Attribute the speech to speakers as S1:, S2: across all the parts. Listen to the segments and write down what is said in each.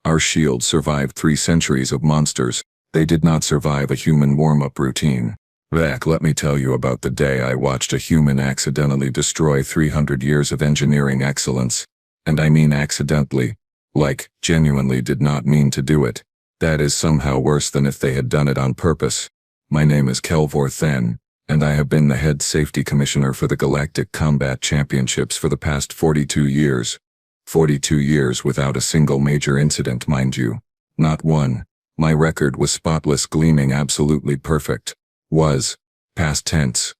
S1: Our shields survived 3 centuries of monsters. They did not survive a human warm-up routine. Back, let me tell you about the day I watched a human accidentally destroy 300 years of engineering excellence. And I mean accidentally. Like, genuinely did not mean to do it. That is somehow worse than if they had done it on purpose. My name is Kelvor Then, and I have been the head safety commissioner for the Galactic Combat Championships for the past 42 years. 42 years without a single major incident, mind you. Not one. My record was spotless, gleaming, absolutely perfect. Was. Past tense.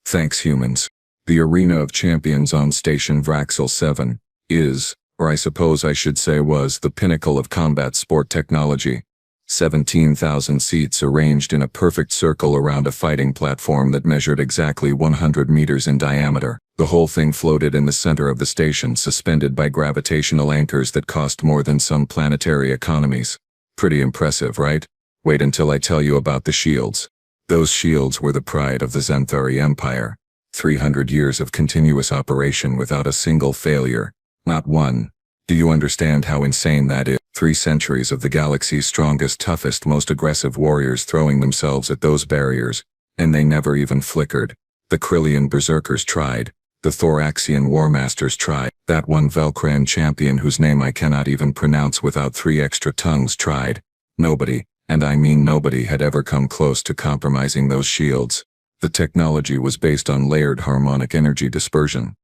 S1: Thanks, humans. The arena of champions on Station Vraxel 7 is, or I suppose I should say was, the pinnacle of combat sport technology. 17,000 seats arranged in a perfect circle around a fighting platform that measured exactly 100 meters in diameter. The whole thing floated in the center of the station, suspended by gravitational anchors that cost more than some planetary economies. Pretty impressive, right? Wait until I tell you about the shields. Those shields were the pride of the Xanthari Empire. 300 years of continuous operation without a single failure. Not one. Do you understand how insane that is? 3 centuries of the galaxy's strongest, toughest, most aggressive warriors throwing themselves at those barriers, and they never even flickered. The Krillian berserkers tried. The Thoraxian war masters tried. That one Velcran champion whose name I cannot even pronounce without 3 extra tongues tried. Nobody, and I mean nobody, had ever come close to compromising those shields. The technology was based on layered harmonic energy dispersion.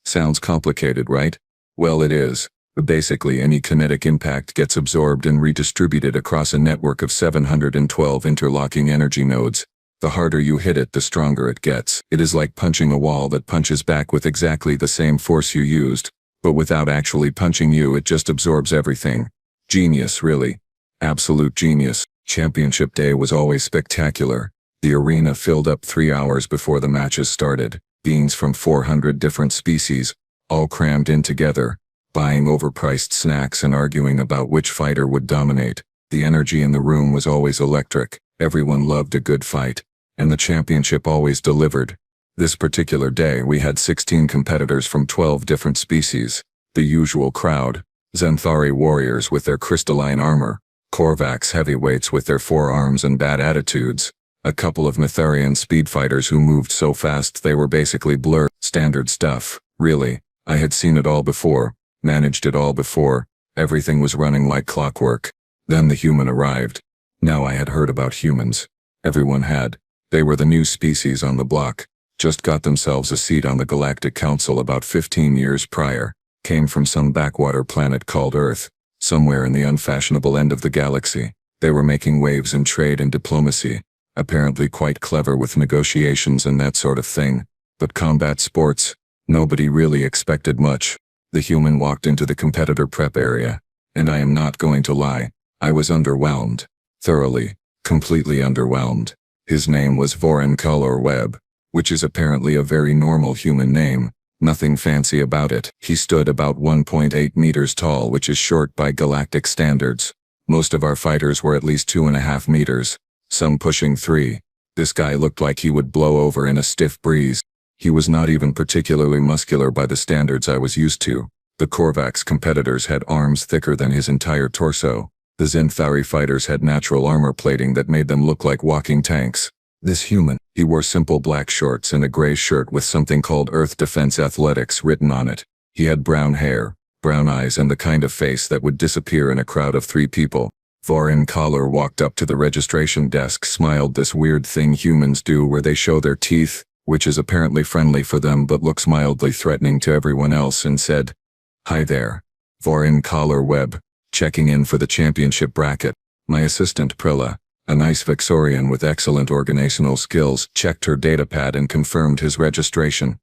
S1: Sounds complicated, right? Well, it is. Basically, any kinetic impact gets absorbed and redistributed across a network of 712 interlocking energy nodes. The harder you hit it, the stronger it gets. It is like punching a wall that punches back with exactly the same force you used, but without actually punching you, it just absorbs everything. Genius, really. Absolute genius. Championship day was always spectacular. The arena filled up 3 hours before the matches started. Beings from 400 different species, all crammed in together, buying overpriced snacks and arguing about which fighter would dominate. The energy in the room was always electric. Everyone loved a good fight, and the championship always delivered. This particular day we had 16 competitors from 12 different species. The usual crowd: Xanthari warriors with their crystalline armor, Korvax heavyweights with their forearms and bad attitudes, a couple of Mytharian speedfighters who moved so fast they were basically blurred. Standard stuff, really. I had seen it all before. Managed it all before. Everything was running like clockwork. Then the human arrived. Now I had heard about humans. Everyone had. They were the new species on the block. Just got themselves a seat on the Galactic Council about 15 years prior. Came from some backwater planet called Earth, somewhere in the unfashionable end of the galaxy. They were making waves in trade and diplomacy. Apparently quite clever with negotiations and that sort of thing. But combat sports? Nobody really expected much. The human walked into the competitor prep area, and I am not going to lie, I was underwhelmed. Thoroughly, completely underwhelmed. His name was Vorin Color Webb, which is apparently a very normal human name. Nothing fancy about it. He stood about 1.8 meters tall, which is short by galactic standards. Most of our fighters were at least 2.5 meters, some pushing 3. This guy looked like he would blow over in a stiff breeze. He was not even particularly muscular by the standards I was used to. The Korvax competitors had arms thicker than his entire torso. The Xanthari fighters had natural armor plating that made them look like walking tanks. This human, he wore simple black shorts and a gray shirt with something called Earth Defense Athletics written on it. He had brown hair, brown eyes, and the kind of face that would disappear in a crowd of 3 people. Vorin Collar walked up to the registration desk, smiled, this weird thing humans do where they show their teeth, which is apparently friendly for them but looks mildly threatening to everyone else, and said, "Hi there. Vorin Collar Webb, checking in for the championship bracket." My assistant Prilla, a nice Vexorian with excellent organizational skills, checked her datapad and confirmed his registration.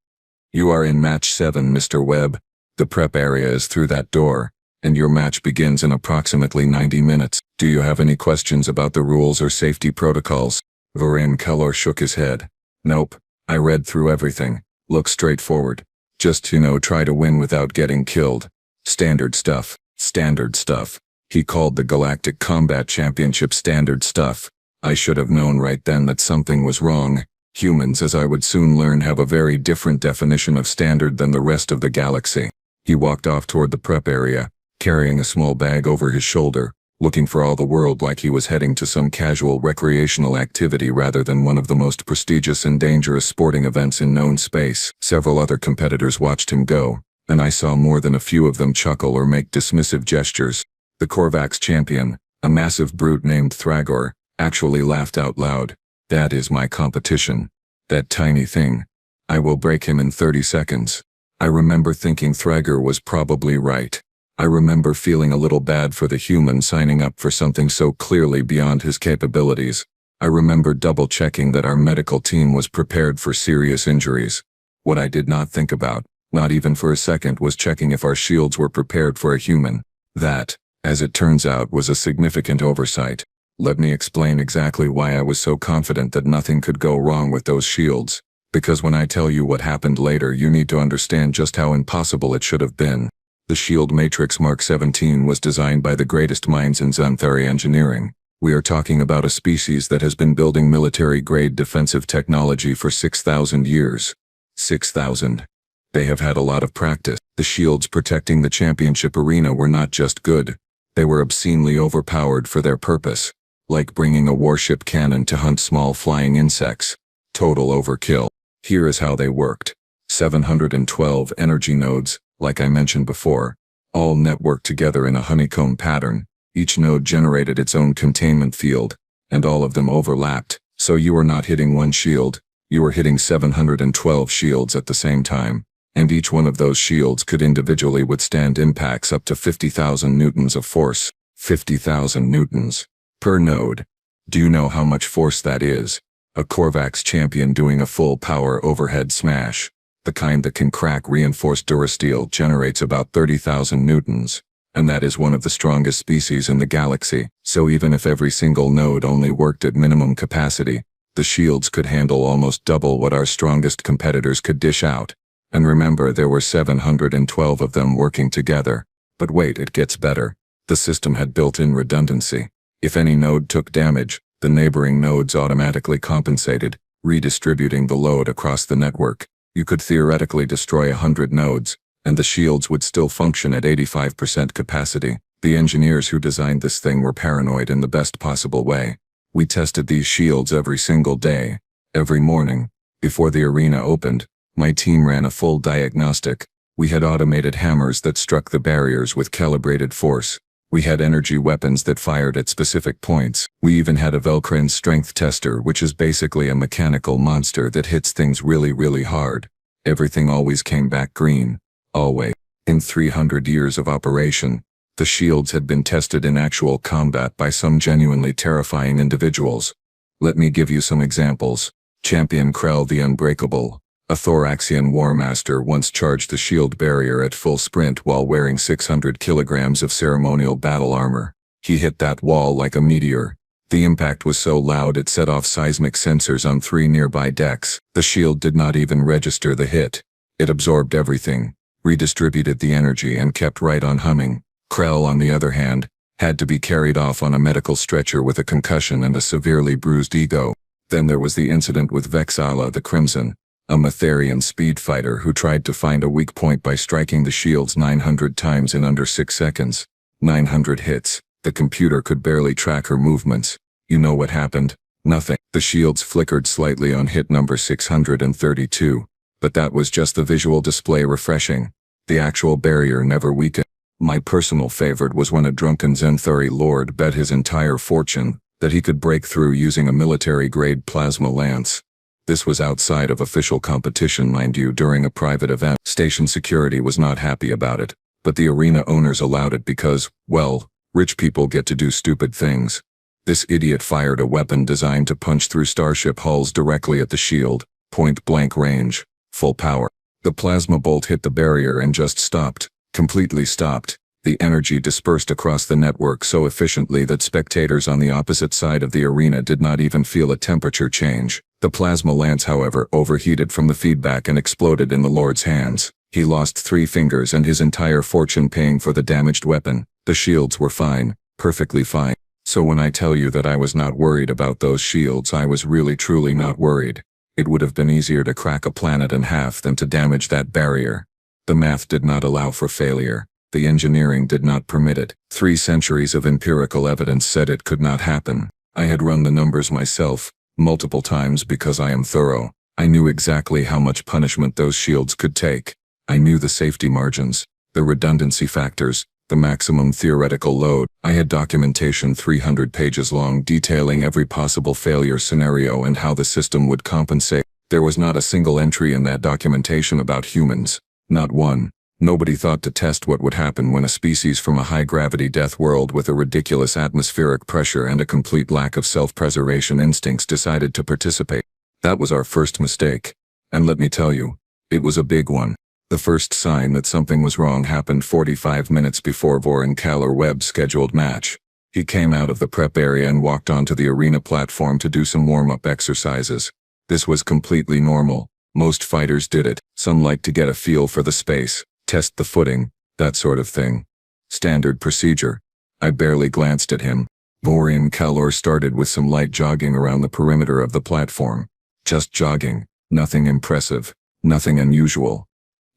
S1: "You are in match 7, Mr. Webb. The prep area is through that door, and your match begins in approximately 90 minutes. Do you have any questions about the rules or safety protocols?" Vorin Collar shook his head. "Nope. I read through everything. Looks straightforward. Just, try to win without getting killed. Standard stuff. Standard stuff." He called the Galactic Combat Championship standard stuff. I should have known right then that something was wrong. Humans, as I would soon learn, have a very different definition of standard than the rest of the galaxy. He walked off toward the prep area, carrying a small bag over his shoulder, looking for all the world like he was heading to some casual recreational activity rather than one of the most prestigious and dangerous sporting events in known space. Several other competitors watched him go, and I saw more than a few of them chuckle or make dismissive gestures. The Korvax champion, a massive brute named Thragor, actually laughed out loud. "That is my competition. That tiny thing. I will break him in 30 seconds. I remember thinking Thragor was probably right. I remember feeling a little bad for the human signing up for something so clearly beyond his capabilities. I remember double-checking that our medical team was prepared for serious injuries. What I did not think about, not even for a second, was checking if our shields were prepared for a human. That, as it turns out, was a significant oversight. Let me explain exactly why I was so confident that nothing could go wrong with those shields. Because when I tell you what happened later, you need to understand just how impossible it should have been. The shield matrix Mark 17 was designed by the greatest minds in Xanthari engineering. We are talking about a species that has been building military-grade defensive technology for 6,000 years. 6,000. They have had a lot of practice. The shields protecting the championship arena were not just good. They were obscenely overpowered for their purpose. Like bringing a warship cannon to hunt small flying insects. Total overkill. Here is how they worked. 712 energy nodes, like I mentioned before, all networked together in a honeycomb pattern. Each node generated its own containment field, and all of them overlapped, so you were not hitting one shield, you were hitting 712 shields at the same time, and each one of those shields could individually withstand impacts up to 50,000 newtons of force. 50,000 newtons per node. Do you know how much force that is? A Korvax champion doing a full power overhead smash, the kind that can crack reinforced durasteel, generates about 30,000 newtons, and that is one of the strongest species in the galaxy. So even if every single node only worked at minimum capacity, the shields could handle almost double what our strongest competitors could dish out. And remember, there were 712 of them working together. But wait, it gets better. The system had built-in redundancy. If any node took damage, the neighboring nodes automatically compensated, redistributing the load across the network. You could theoretically destroy 100 nodes, and the shields would still function at 85% capacity. The engineers who designed this thing were paranoid in the best possible way. We tested these shields every single day, every morning. Before the arena opened, my team ran a full diagnostic. We had automated hammers that struck the barriers with calibrated force. We had energy weapons that fired at specific points. We even had a Velcrin strength tester, which is basically a mechanical monster that hits things really, really hard. Everything always came back green. Always. In 300 years of operation, the shields had been tested in actual combat by some genuinely terrifying individuals. Let me give you some examples. Champion Krell the Unbreakable, a Thoraxian war master, once charged the shield barrier at full sprint while wearing 600 kilograms of ceremonial battle armor. He hit that wall like a meteor. The impact was so loud it set off seismic sensors on 3 nearby decks. The shield did not even register the hit. It absorbed everything, redistributed the energy, and kept right on humming. Krell, on the other hand, had to be carried off on a medical stretcher with a concussion and a severely bruised ego. Then there was the incident with Vexala the Crimson, a Matharian speed fighter who tried to find a weak point by striking the shields 900 times in under 6 seconds. 900 hits. The computer could barely track her movements. You know what happened? Nothing. The shields flickered slightly on hit number 632. But that was just the visual display refreshing. The actual barrier never weakened. My personal favorite was when a drunken Xanthari lord bet his entire fortune that he could break through using a military-grade plasma lance. This was outside of official competition, mind you, during a private event. Station security was not happy about it, but the arena owners allowed it because, well, rich people get to do stupid things. This idiot fired a weapon designed to punch through starship hulls directly at the shield, point-blank range, full power. The plasma bolt hit the barrier and just stopped, completely stopped. The energy dispersed across the network so efficiently that spectators on the opposite side of the arena did not even feel a temperature change. The plasma lance, however, overheated from the feedback and exploded in the Lord's hands. He lost 3 fingers and his entire fortune paying for the damaged weapon. The shields were fine, perfectly fine. So when I tell you that I was not worried about those shields, I was really truly not worried. It would have been easier to crack a planet in half than to damage that barrier. The math did not allow for failure. The engineering did not permit it. 3 centuries of empirical evidence said it could not happen. I had run the numbers myself, multiple times because I am thorough. I knew exactly how much punishment those shields could take. I knew the safety margins, the redundancy factors, the maximum theoretical load. I had documentation 300 pages long detailing every possible failure scenario and how the system would compensate. There was not a single entry in that documentation about humans. Not one. Nobody thought to test what would happen when a species from a high-gravity death world with a ridiculous atmospheric pressure and a complete lack of self-preservation instincts decided to participate. That was our first mistake. And let me tell you, it was a big one. The first sign that something was wrong happened 45 minutes before Voron Kalor-Webb's scheduled match. He came out of the prep area and walked onto the arena platform to do some warm-up exercises. This was completely normal. Most fighters did it. Some liked to get a feel for the space, test the footing, that sort of thing. Standard procedure. I barely glanced at him. Voron Kalor started with some light jogging around the perimeter of the platform. Just jogging. Nothing impressive. Nothing unusual.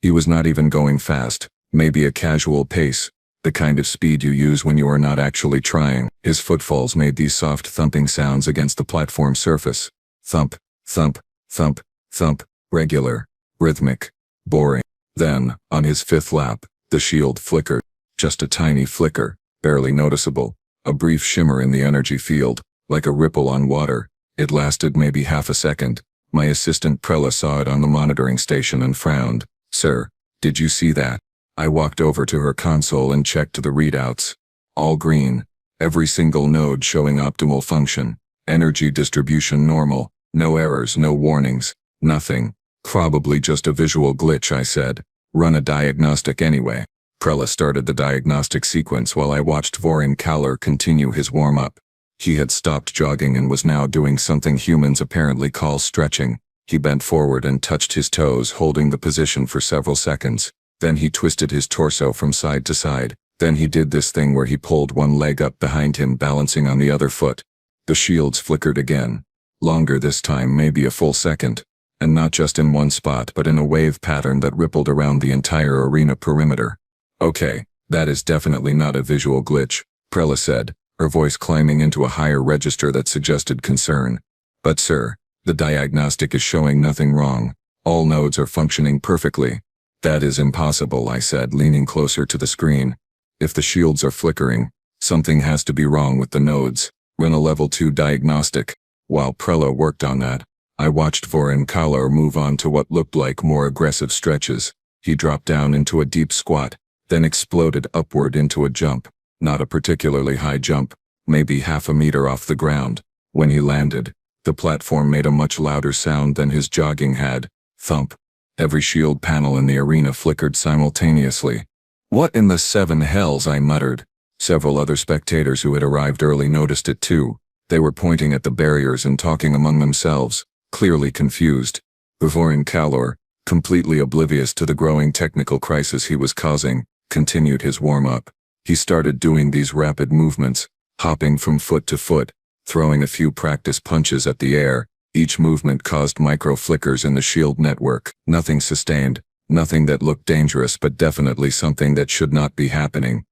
S1: He was not even going fast. Maybe a casual pace. The kind of speed you use when you are not actually trying. His footfalls made these soft thumping sounds against the platform surface. Thump, thump, thump, thump. Regular. Rhythmic. Boring. Then, on his 5th lap, the shield flickered. Just a tiny flicker, barely noticeable. A brief shimmer in the energy field, like a ripple on water. It lasted maybe half a second. My assistant Prella saw it on the monitoring station and frowned. "Sir, did you see that?" I walked over to her console and checked the readouts. All green. Every single node showing optimal function. Energy distribution normal. No errors, no warnings. Nothing. "Probably just a visual glitch," I said. "Run a diagnostic anyway." Prella started the diagnostic sequence while I watched Voron Kalor continue his warm-up. He had stopped jogging and was now doing something humans apparently call stretching. He bent forward and touched his toes, holding the position for several seconds. Then he twisted his torso from side to side. Then he did this thing where he pulled one leg up behind him, balancing on the other foot. The shields flickered again. Longer this time, maybe a full second. And not just in one spot but in a wave pattern that rippled around the entire arena perimeter. "Okay, that is definitely not a visual glitch," Prella said, her voice climbing into a higher register that suggested concern. "But sir, the diagnostic is showing nothing wrong. All nodes are functioning perfectly." "That is impossible," I said, leaning closer to the screen. "If the shields are flickering, something has to be wrong with the nodes. Run a level 2 diagnostic." While Prella worked on that, I watched Voron Kalor move on to what looked like more aggressive stretches. He dropped down into a deep squat, then exploded upward into a jump. Not a particularly high jump, maybe half a meter off the ground. When he landed, the platform made a much louder sound than his jogging had. Thump. Every shield panel in the arena flickered simultaneously. "What in the 7 hells?" I muttered. Several other spectators who had arrived early noticed it too. They were pointing at the barriers and talking among themselves, clearly confused. Voron Kalor, completely oblivious to the growing technical crisis he was causing, continued his warm-up. He started doing these rapid movements, hopping from foot to foot, throwing a few practice punches at the air. Each movement caused micro-flickers in the shield network. Nothing sustained, nothing that looked dangerous, but definitely something that should not be happening.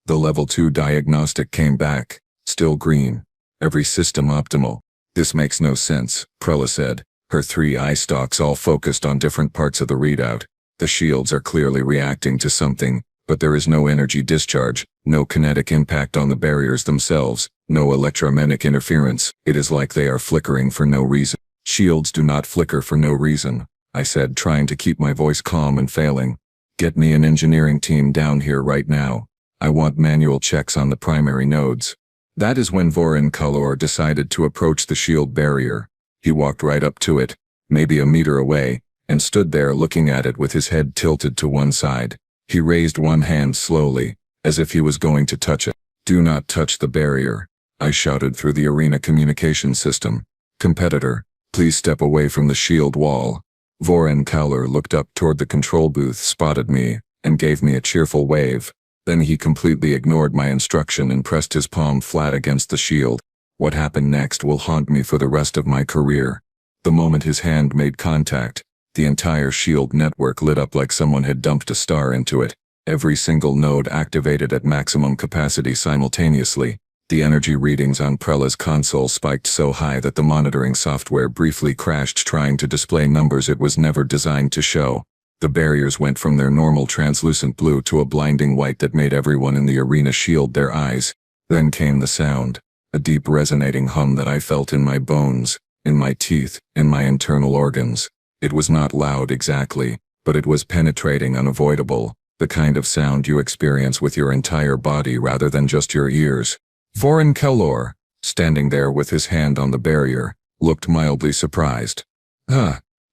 S1: The level 2 diagnostic came back, still green. Every system optimal. "This makes no sense," Prella said, her 3 eye stalks all focused on different parts of the readout. "The shields are clearly reacting to something, but there is no energy discharge, no kinetic impact on the barriers themselves, no electromagnetic interference. It is like they are flickering for no reason." "Shields do not flicker for no reason," I said, trying to keep my voice calm and failing. "Get me an engineering team down here right now. I want manual checks on the primary nodes." That is when Voron Kalor decided to approach the shield barrier. He walked right up to it, maybe a meter away, and stood there looking at it with his head tilted to one side. He raised one hand slowly, as if he was going to touch it. "Do not touch the barrier," I shouted through the arena communication system. "Competitor, please step away from the shield wall." Voron Kalor looked up toward the control booth, spotted me, and gave me a cheerful wave. Then he completely ignored my instruction and pressed his palm flat against the shield. What happened next will haunt me for the rest of my career. The moment his hand made contact, the entire shield network lit up like someone had dumped a star into it. Every single node activated at maximum capacity simultaneously. The energy readings on Prella's console spiked so high that the monitoring software briefly crashed trying to display numbers it was never designed to show. The barriers went from their normal translucent blue to a blinding white that made everyone in the arena shield their eyes. Then came the sound, a deep resonating hum that I felt in my bones, in my teeth, in my internal organs. It was not loud exactly, but it was penetrating, unavoidable, the kind of sound you experience with your entire body rather than just your ears. Vorin Kellor, standing there with his hand on the barrier, looked mildly surprised.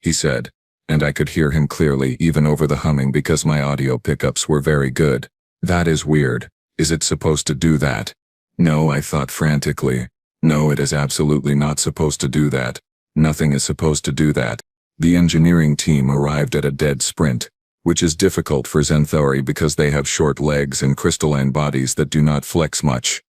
S1: He said, and I could hear him clearly even over the humming because my audio pickups were very good. That is weird. Is it supposed to do that? No, I thought frantically. No, it is absolutely not supposed to do that. Nothing is supposed to do that. The engineering team arrived at a dead sprint, which is difficult for Xanthori because they have short legs and crystalline bodies that do not flex much.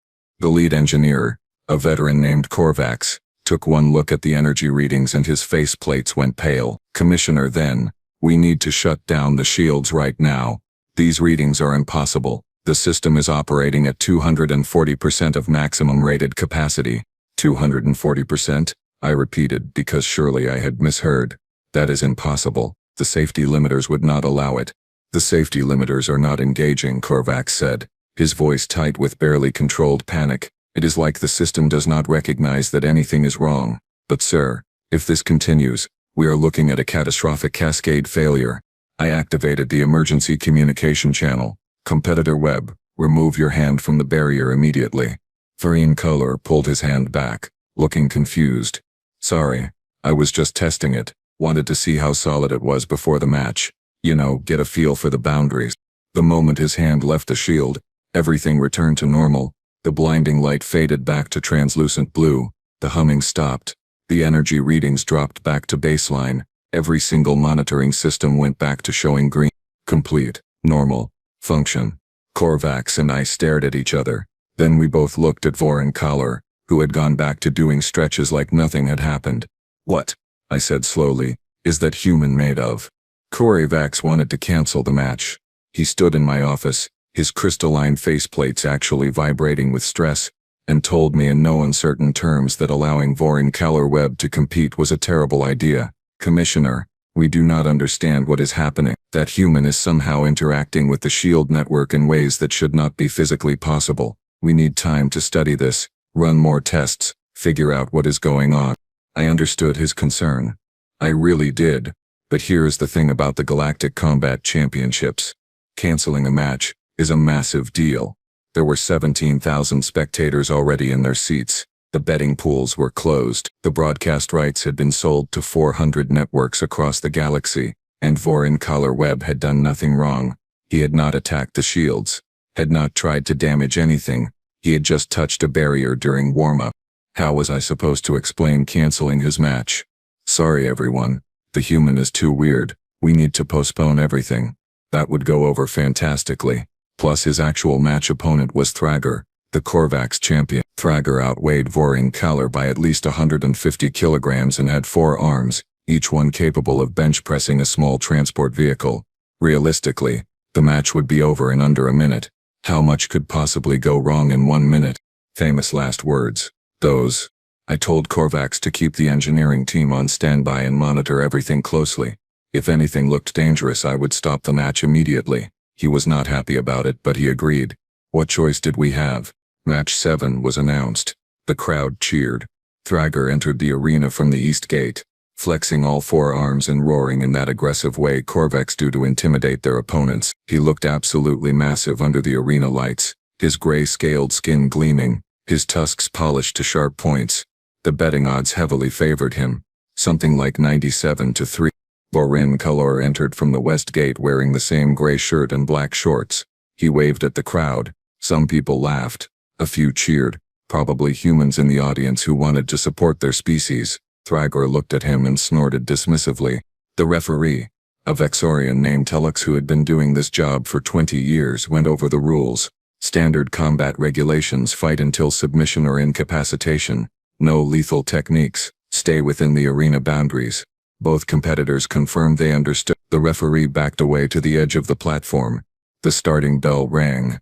S1: The lead engineer, a veteran named Korvax, took one look at the energy readings and his face plates went pale. Commissioner, then, we need to shut down the shields right now. These readings are impossible. The system is operating at 240% of maximum rated capacity. 240%? I repeated because surely I had misheard. That is impossible. The safety limiters would not allow it. The safety limiters are not engaging, Korvax said, his voice tight with barely controlled panic. It is like the system does not recognize that anything is wrong. But sir, if this continues, we are looking at a catastrophic cascade failure. I activated the emergency communication channel. Competitor Webb, remove your hand from the barrier immediately. Vorin Kellor pulled his hand back, looking confused. Sorry, I was just testing it. Wanted to see how solid it was before the match. You know, get a feel for the boundaries. The moment his hand left the shield, everything returned to normal. The blinding light faded back to translucent blue. The humming stopped. The energy readings dropped back to baseline. Every single monitoring system went back to showing green. Complete. Normal. Function. Korvax and I stared at each other. Then we both looked at Vorin Kellor, who had gone back to doing stretches like nothing had happened. What? I said slowly, is that human made of? Korvax wanted to cancel the match. He stood in my office, his crystalline faceplates actually vibrating with stress, and told me in no uncertain terms that allowing Vorin Kellor Webb to compete was a terrible idea. Commissioner, we do not understand what is happening. That human is somehow interacting with the SHIELD network in ways that should not be physically possible. We need time to study this, run more tests, figure out what is going on. I understood his concern. I really did. But here is the thing about the Galactic Combat Championships. Canceling a match is a massive deal. There were 17,000 spectators already in their seats. The betting pools were closed. The broadcast rights had been sold to 400 networks across the galaxy, and Vorin Kellor Webb had done nothing wrong. He had not attacked the shields, had not tried to damage anything. He had just touched a barrier during warm-up. How was I supposed to explain canceling his match? Sorry everyone, the human is too weird. We need to postpone everything. That would go over fantastically. Plus his actual match opponent was Thrager, the Korvax champion. Thrager outweighed Vorin Kellor by at least 150 kilograms and had 4 arms, each one capable of bench pressing a small transport vehicle. Realistically, the match would be over in under a minute. How much could possibly go wrong in 1 minute? Famous last words. Those. I told Korvax to keep the engineering team on standby and monitor everything closely. If anything looked dangerous, I would stop the match immediately. He was not happy about it, but he agreed. What choice did we have? Match 7 was announced. The crowd cheered. Thrager entered the arena from the east gate, flexing all 4 arms and roaring in that aggressive way Korvax do to intimidate their opponents. He looked absolutely massive under the arena lights, his gray-scaled skin gleaming, his tusks polished to sharp points. The betting odds heavily favored him, something like 97-3. Vorin Kellor entered from the west gate wearing the same gray shirt and black shorts. He waved at the crowd. Some people laughed. A few cheered, probably humans in the audience who wanted to support their species. Thrager looked at him and snorted dismissively. The referee, a Vexorian named Telux who had been doing this job for 20 years, went over the rules. Standard combat regulations: fight until submission or incapacitation. No lethal techniques. Stay within the arena boundaries. Both competitors confirmed they understood. The referee backed away to the edge of the platform. The starting bell rang.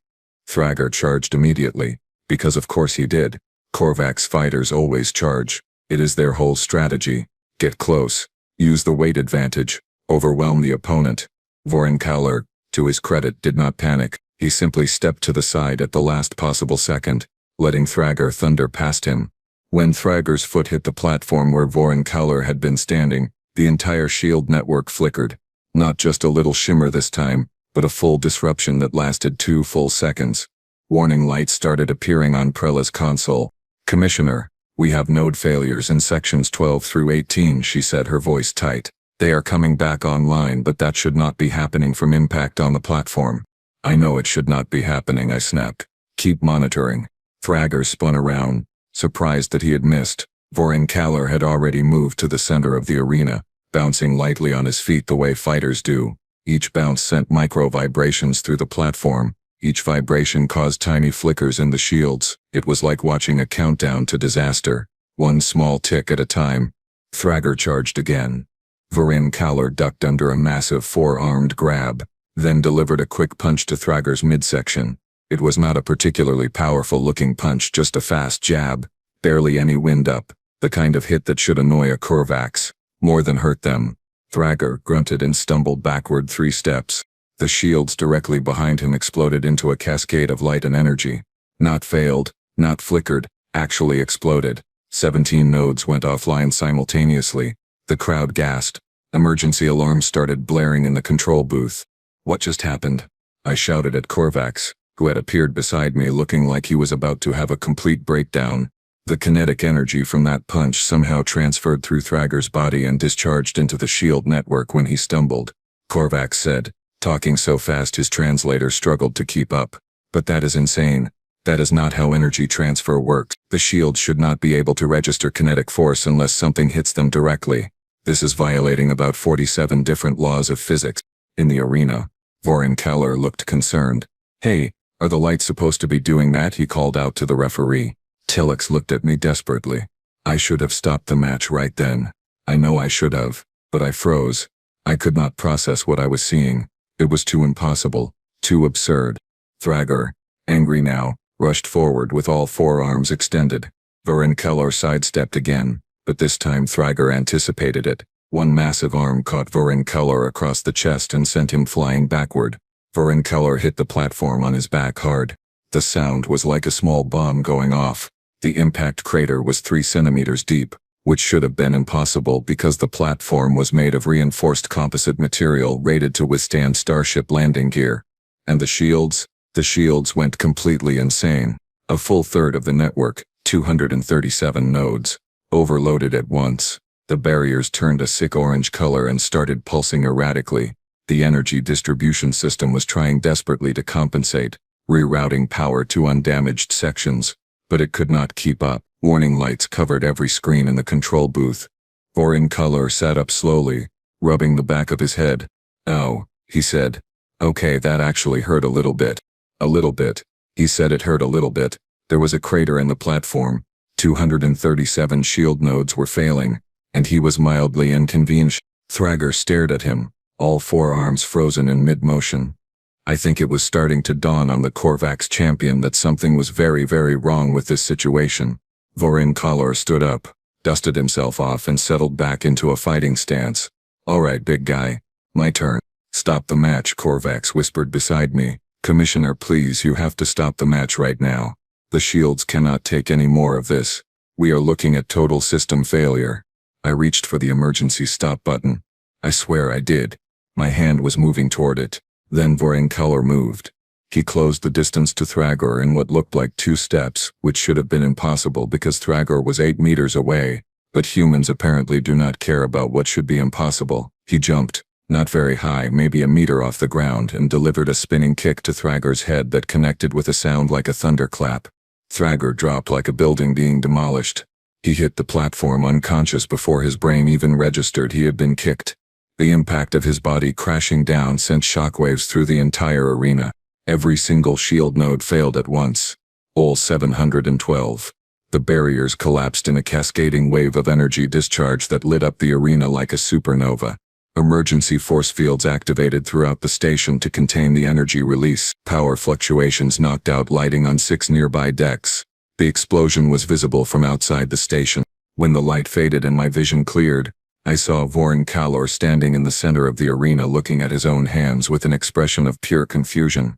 S1: Thrager charged immediately, because of course he did. Korvax fighters always charge. It is their whole strategy. Get close. Use the weight advantage. Overwhelm the opponent. Vorincleor, to his credit, did not panic. He simply stepped to the side at the last possible second, letting Thrager thunder past him. When Thrager's foot hit the platform where Vorincleor had been standing, the entire shield network flickered. Not just a little shimmer this time, but a full disruption that lasted 2 full seconds. Warning lights started appearing on Prella's console. "Commissioner, we have node failures in sections 12 through 18, she said, her voice tight. "They are coming back online, but that should not be happening from impact on the platform." "I know it should not be happening," I snapped. "Keep monitoring." Thrager spun around, surprised that he had missed. Vorincleor had already moved to the center of the arena, bouncing lightly on his feet the way fighters do. Each bounce sent micro-vibrations through the platform. Each vibration caused tiny flickers in the shields. It was like watching a countdown to disaster, one small tick at a time. Thrager charged again. Vorincleor ducked under a massive 4-armed grab, then delivered a quick punch to Thrager's midsection. It was not a particularly powerful-looking punch, just a fast jab, barely any wind up, the kind of hit that should annoy a Korvax, more than hurt them. Thrager grunted and stumbled backward 3 steps. The shields directly behind him exploded into a cascade of light and energy. Not failed, not flickered, actually exploded. 17 nodes went offline simultaneously. The crowd gasped. Emergency alarms started blaring in the control booth. "What just happened?" I shouted at Korvax, who had appeared beside me looking like he was about to have a complete breakdown. The kinetic energy from that punch somehow transferred through Thrager's body and discharged into the shield network when he stumbled. Korvax said, talking so fast his translator struggled to keep up. "But that is insane. That is not how energy transfer works. The shield should not be able to register kinetic force unless something hits them directly. This is violating about 47 different laws of physics." In the arena, Vorincleor looked concerned. "Hey, are the lights supposed to be doing that?" he called out to the referee. Tillix looked at me desperately. I should have stopped the match right then. I know I should have, but I froze. I could not process what I was seeing. It was too impossible, too absurd. Thrager, angry now, rushed forward with all 4 arms extended. Vorincleor sidestepped again, but this time Thrager anticipated it. One massive arm caught Vorincleor across the chest and sent him flying backward. Vorincleor hit the platform on his back hard. The sound was like a small bomb going off. The impact crater was 3 centimeters deep, which should have been impossible because the platform was made of reinforced composite material rated to withstand starship landing gear. And the shields? The shields went completely insane. A full third of the network, 237 nodes, overloaded at once. The barriers turned a sick orange color and started pulsing erratically. The energy distribution system was trying desperately to compensate, rerouting power to undamaged sections, but it could not keep up. Warning lights covered every screen in the control booth. Vorincleor sat up slowly, rubbing the back of his head. "Ow," he said. "Okay, that actually hurt a little bit." "A little bit." He said it hurt a little bit. There was a crater in the platform. 237 shield nodes were failing, and he was mildly inconvenienced. Thrager stared at him, all 4 arms frozen in mid-motion. I think it was starting to dawn on the Korvax champion that something was very, very wrong with this situation. Vorincleor stood up, dusted himself off and settled back into a fighting stance. "All right, big guy. My turn." "Stop the match," Korvax whispered beside me. "Commissioner, please, you have to stop the match right now. The shields cannot take any more of this. We are looking at total system failure." I reached for the emergency stop button. I swear I did. My hand was moving toward it. Then Vorincleor moved. He closed the distance to Thrager in what looked like 2 steps, which should have been impossible because Thrager was 8 meters away. But humans apparently do not care about what should be impossible. He jumped, not very high, maybe a meter off the ground, and delivered a spinning kick to Thrager's head that connected with a sound like a thunderclap. Thrager dropped like a building being demolished. He hit the platform unconscious before his brain even registered he had been kicked. The impact of his body crashing down sent shockwaves through the entire arena. Every single shield node failed at once. All 712. The barriers collapsed in a cascading wave of energy discharge that lit up the arena like a supernova. Emergency force fields activated throughout the station to contain the energy release. Power fluctuations knocked out lighting on 6 nearby decks. The explosion was visible from outside the station. When the light faded and my vision cleared, I saw Vorin Kalor standing in the center of the arena looking at his own hands with an expression of pure confusion.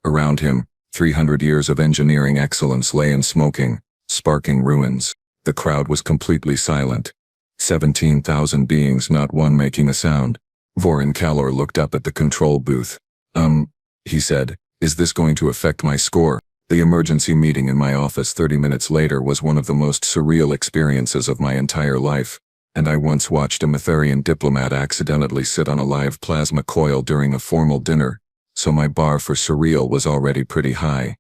S1: Around him, 300 years of engineering excellence lay in smoking, sparking ruins. The crowd was completely silent. 17,000 beings, not one making a sound. Vorin Kalor looked up at the control booth. He said, is this going to affect my score? The emergency meeting in my office 30 minutes later was one of the most surreal experiences of my entire life, and I once watched a Metherian diplomat accidentally sit on a live plasma coil during a formal dinner, so my bar for surreal was already pretty high.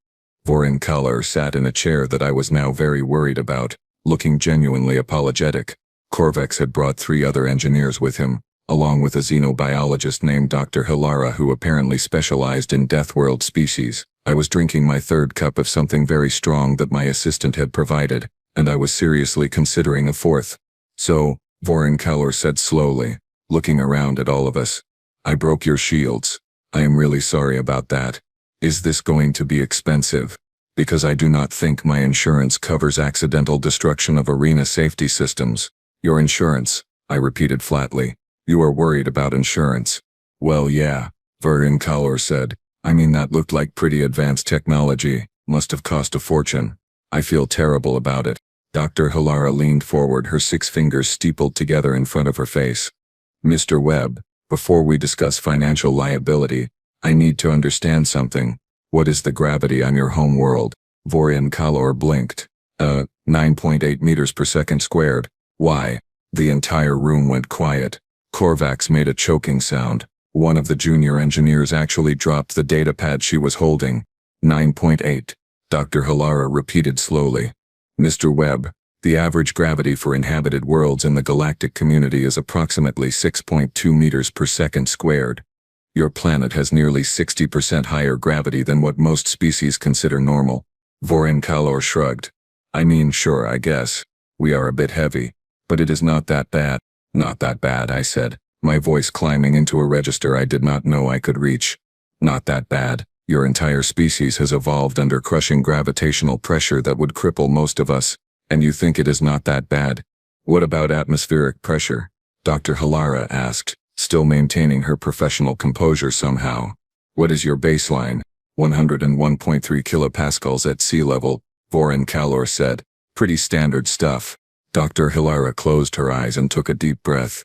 S1: Vorin Kalor sat in a chair that I was now very worried about, looking genuinely apologetic. Korvax had brought 3 other engineers with him, along with a xenobiologist named Dr. Hilara who apparently specialized in Deathworld species. I was drinking my 3rd cup of something very strong that my assistant had provided, and I was seriously considering a 4th. So, Vorin Kalor said slowly, looking around at all of us, I broke your shields. I am really sorry about that. Is this going to be expensive? Because I do not think my insurance covers accidental destruction of arena safety systems. Your insurance, I repeated flatly. You are worried about insurance. Well, yeah, Vorin Kalor said. I mean, that looked like pretty advanced technology. Must have cost a fortune. I feel terrible about it. Dr. Hilara leaned forward, her 6 fingers steepled together in front of her face. Mr. Webb, before we discuss financial liability, I need to understand something. What is the gravity on your home world? Vorin Kalor blinked. 9.8 meters per second squared. Why? The entire room went quiet. Korvax made a choking sound. One of the junior engineers actually dropped the datapad she was holding. 9.8. Dr. Hilara repeated slowly. Mr. Webb, the average gravity for inhabited worlds in the galactic community is approximately 6.2 meters per second squared. Your planet has nearly 60% higher gravity than what most species consider normal. Vorin Kalor shrugged. I mean, sure, I guess. We are a bit heavy. But it is not that bad. Not that bad, I said, my voice climbing into a register I did not know I could reach. Not that bad. Your entire species has evolved under crushing gravitational pressure that would cripple most of us, and you think it is not that bad? What about atmospheric pressure? Dr. Hilara asked, still maintaining her professional composure somehow. What is your baseline? 101.3 kilopascals at sea level, Vorin Kalor said. Pretty standard stuff. Dr. Hilara closed her eyes and took a deep breath.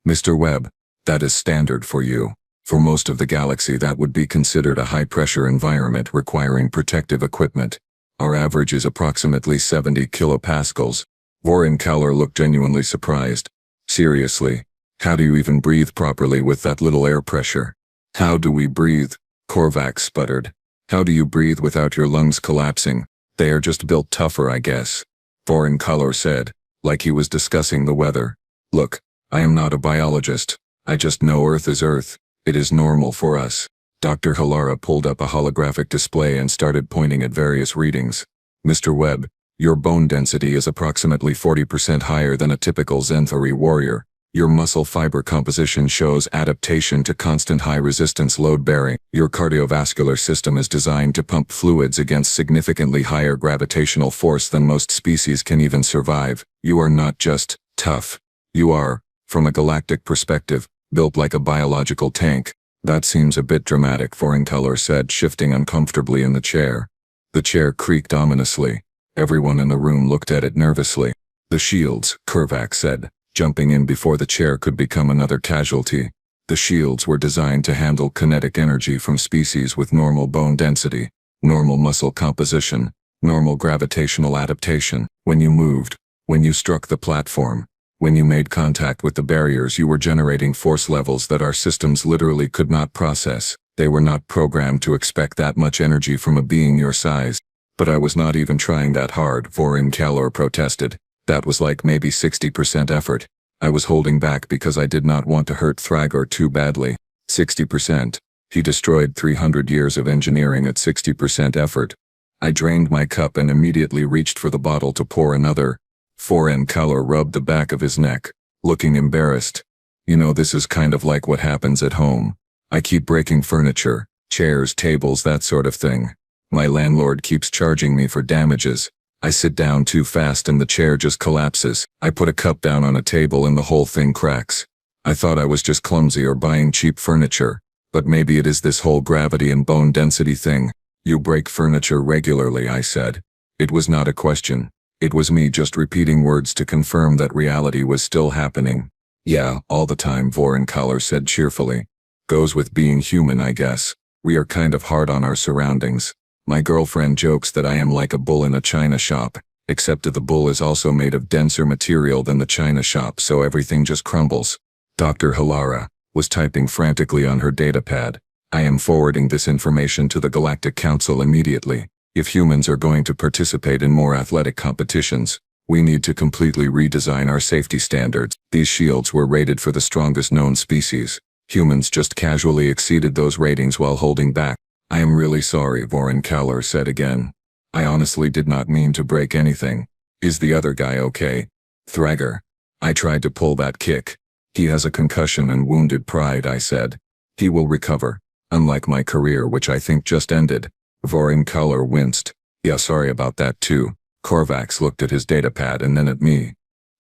S1: Mr. Webb, that is standard for you. For most of the galaxy that would be considered a high-pressure environment requiring protective equipment. Our average is approximately 70 kilopascals. Vorin Kalor looked genuinely surprised. Seriously, how do you even breathe properly with that little air pressure? How do we breathe? Korvax sputtered. How do you breathe without your lungs collapsing? They are just built tougher, I guess. Vorin Kalor said, like he was discussing the weather. Look, I am not a biologist. I just know Earth is Earth. It is normal for us. Dr. Hilara pulled up a holographic display and started pointing at various readings. Mr. Webb, your bone density is approximately 40% higher than a typical Zenthari warrior. Your muscle fiber composition shows adaptation to constant high-resistance load-bearing. Your cardiovascular system is designed to pump fluids against significantly higher gravitational force than most species can even survive. You are not just tough. You are, from a galactic perspective, built like a biological tank. That seems a bit dramatic, Vorin Kalor said, shifting uncomfortably in the chair. The chair creaked ominously. Everyone in the room looked at it nervously. The shields, Korvax said, jumping in before the chair could become another casualty. The shields were designed to handle kinetic energy from species with normal bone density, normal muscle composition, normal gravitational adaptation. When you moved, when you struck the platform, when you made contact with the barriers, you were generating force levels that our systems literally could not process. They were not programmed to expect that much energy from a being your size. But I was not even trying that hard, Vorin Kalor protested. That was like maybe 60% effort. I was holding back because I did not want to hurt Thragor too badly. 60%. He destroyed 300 years of engineering at 60% effort. I drained my cup and immediately reached for the bottle to pour another. Vorin Kalor rubbed the back of his neck, looking embarrassed. You know, this is kind of like what happens at home. I keep breaking furniture, chairs, tables, that sort of thing. My landlord keeps charging me for damages. I sit down too fast and the chair just collapses. I put a cup down on a table and the whole thing cracks. I thought I was just clumsy or buying cheap furniture, but maybe it is this whole gravity and bone density thing. You break furniture regularly, I said. It was not a question. It was me just repeating words to confirm that reality was still happening. Yeah, all the time, Voroncolor said cheerfully. Goes with being human, I guess. We are kind of hard on our surroundings. My girlfriend jokes that I am like a bull in a china shop, except that the bull is also made of denser material than the china shop, so everything just crumbles. Dr. Halara was typing frantically on her datapad. I am forwarding this information to the Galactic Council immediately. If humans are going to participate in more athletic competitions, we need to completely redesign our safety standards. These shields were rated for the strongest known species. Humans just casually exceeded those ratings while holding back. I am really sorry, Voroncolor said again. I honestly did not mean to break anything. Is the other guy okay? Thrager. I tried to pull that kick. He has a concussion and wounded pride, I said. He will recover. Unlike my career, which I think just ended. Voroncolor winced. Yeah, sorry about that too. Korvax looked at his datapad and then at me.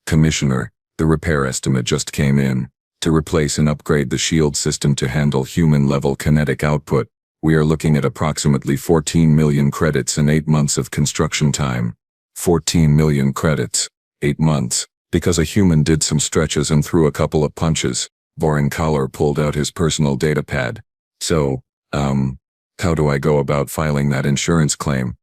S1: Commissioner, the repair estimate just came in. To replace and upgrade the shield system to handle human-level kinetic output, we are looking at approximately 14 million credits and 8 months of construction time. 14 million credits. 8 months. Because a human did some stretches and threw a couple of punches. Voroncolor pulled out his personal datapad. So, how do I go about filing that insurance claim?